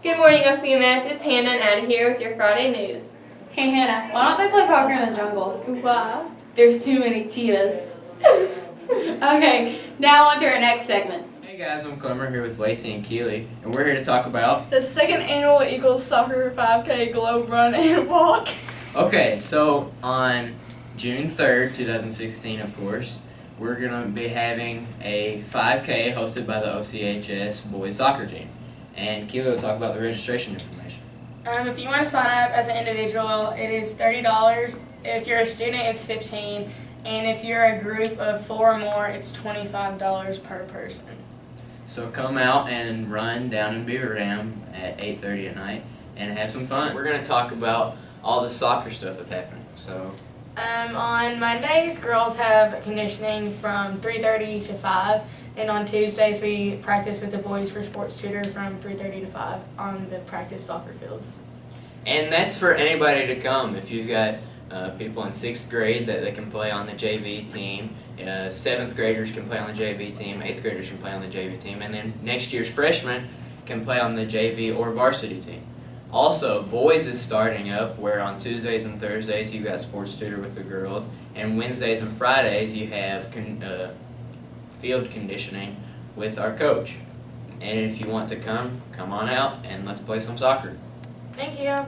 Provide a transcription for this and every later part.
Good morning, OCMS. It's Hannah and Addie here with your Friday news. Hey Hannah, why don't they play poker in the jungle? Why? There's too many cheetahs. Okay, now on to our next segment. Hey guys, I'm Clemmer here with Lacey and Keely, and we're here to talk about the second annual Eagles Soccer 5K Globe Run and Walk. Okay, so on June 3rd, 2016, of course, we're going to be having a 5K hosted by the OCHS boys soccer team. And Keely will talk about the registration information. If you want to sign up as an individual, it is $30. If you're a student, it's $15. And if you're a group of 4 or more, it's $25 per person. So come out and run down in Beaver Dam at 8:30 at night and have some fun. We're going to talk about all the soccer stuff that's happening. So on Mondays, girls have conditioning from 3:30 to 5. And on Tuesdays, we practice with the boys for sports tutor from 3:30 to 5 on the practice soccer fields. And that's for anybody to come. If you've got people in 6th grade that they can play on the JV team, 7th graders can play on the JV team, 8th graders can play on the JV team, and then next year's freshmen can play on the JV or varsity team. Also, boys is starting up where on Tuesdays and Thursdays you've got sports tutor with the girls, and Wednesdays and Fridays you have field conditioning with our coach. And if you want to come on out and let's play some soccer. Thank you.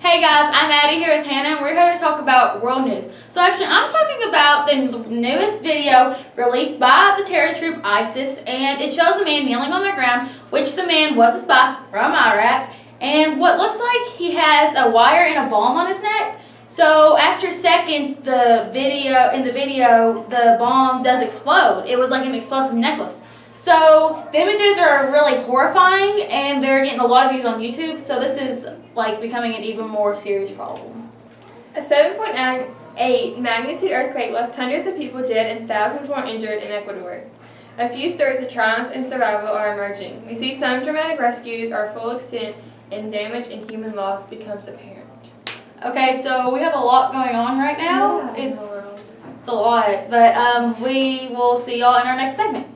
Hey guys, I'm Addie here with Hannah, and we're here to talk about world news. So actually, I'm talking about the newest video released by the terrorist group ISIS, and it shows a man kneeling on the ground, which the man was a spy from Iraq, and what looks like he has a wire and a bomb on his neck. So after seconds, in the video, the bomb does explode. It was like an explosive necklace. So the images are really horrifying, and they're getting a lot of views on YouTube. So this is like becoming an even more serious problem. A 7.8 magnitude earthquake left hundreds of people dead and thousands more injured in Ecuador. A few stories of triumph and survival are emerging. We see some dramatic rescues are full extent, and damage and human loss becomes apparent. Okay, so we have a lot going on right now. Yeah, It's a lot, but we will see y'all in our next segment.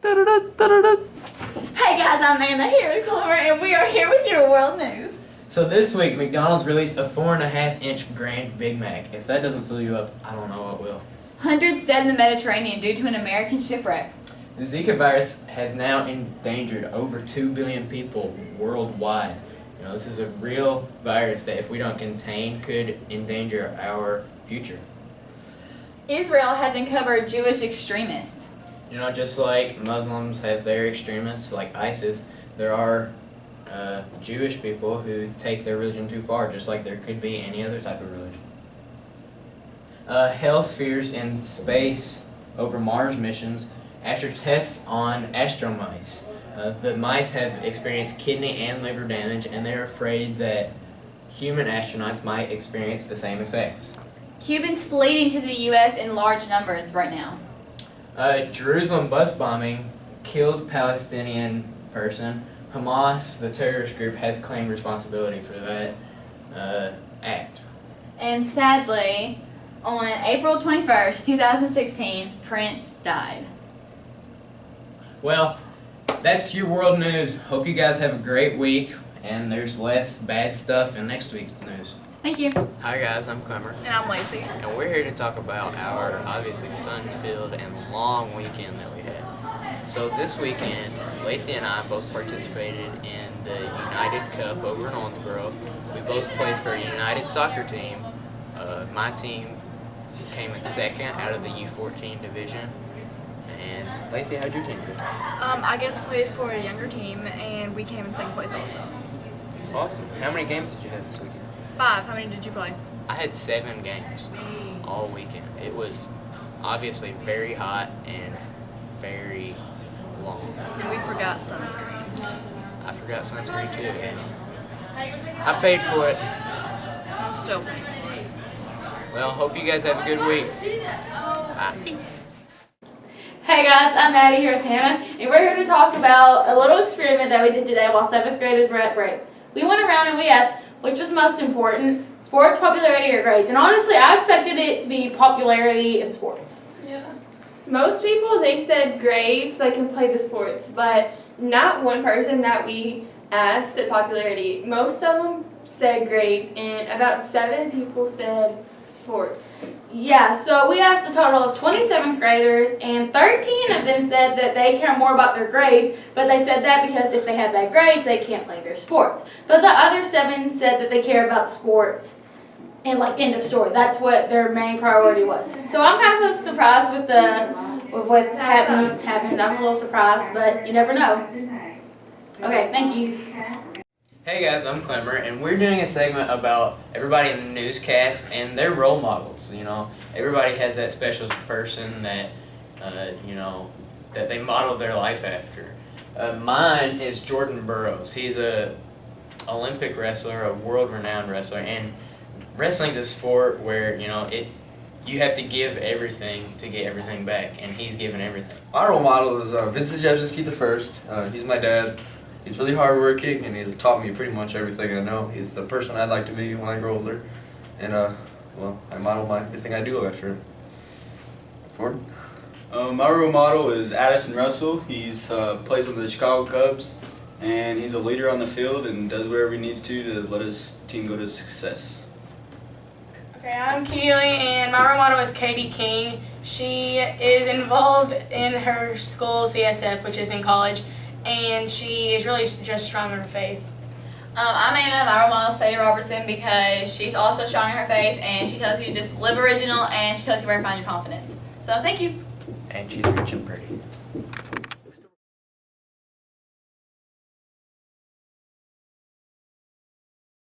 Hey guys, I'm Anna here with Clemmer, and we are here with your world news. So this week, McDonald's released a 4.5-inch Grand Big Mac. If that doesn't fill you up, I don't know what will. Hundreds dead in the Mediterranean due to an American shipwreck. The Zika virus has now endangered over 2 billion people worldwide. You know, this is a real virus that if we don't contain could endanger our future. Israel has uncovered Jewish extremists. You know, just like Muslims have their extremists like ISIS, there are Jewish people who take their religion too far, just like there could be any other type of religion. Health fears in space over Mars missions after tests on astromice. The mice have experienced kidney and liver damage, and they're afraid that human astronauts might experience the same effects. Cubans fleeing to the U.S. in large numbers right now. Jerusalem bus bombing kills Palestinian person. Hamas, the terrorist group, has claimed responsibility for that act. And sadly, on April 21st, 2016, Prince died. Well, that's your world news. Hope you guys have a great week, and there's less bad stuff in next week's news. Thank you. Hi guys, I'm Clemmer. And I'm Lacey. And we're here to talk about our obviously sun-filled and long weekend that we had. So this weekend, Lacey and I both participated in the United Cup over in Owensboro. We both played for a United soccer team. My team came in second out of the U14 division. And Lacey, how'd your team do? I guess played for a younger team, and we came in second place also. Awesome. How many games did you have this weekend? 5. How many did you play? I had 7 games all weekend. It was obviously very hot and very long. And we forgot sunscreen. I forgot sunscreen too. And I paid for it. I'm still paying for it. Well, hope you guys have a good week. Bye. Hey guys, I'm Addie here with Hannah, and we're here to talk about a little experiment that we did today while 7th graders were at break. We went around and we asked which was most important, sports, popularity, or grades. And honestly, I expected it to be popularity in sports. Yeah. Most people, they said grades, they can play the sports, but not one person that we asked said popularity. Most of them said grades, and about 7 people said sports. Yeah, so we asked a total of 27th graders, and 13 of them said that they care more about their grades, but they said that because if they have bad grades, they can't play their sports. But the other 7 said that they care about sports, and like end of story. That's what their main priority was. So I'm kind of surprised with what happened. I'm a little surprised, but you never know. Okay, thank you. Hey guys, I'm Clemmer, and we're doing a segment about everybody in the newscast and their role models. You know, everybody has that special person that, that they model their life after. Mine is Jordan Burroughs. He's a Olympic wrestler, a world-renowned wrestler, and wrestling's a sport where, you have to give everything to get everything back, and he's given everything. My role model is Vincent Jablonski the first. He's my dad. He's really hardworking, and he's taught me pretty much everything I know. He's the person I'd like to be when I grow older, and I model everything I do after him. Jordan? My role model is Addison Russell. He's plays on the Chicago Cubs, and he's a leader on the field and does whatever he needs to let his team go to success. Okay, I'm Keely, and my role model is Katie King. She is involved in her school CSF, which is in college, and she is really just strong in her faith. I'm Anna. My role model is Sadie Robertson because she's also strong in her faith, and she tells you to just live original, and she tells you where to find your confidence. So thank you. And she's rich and pretty.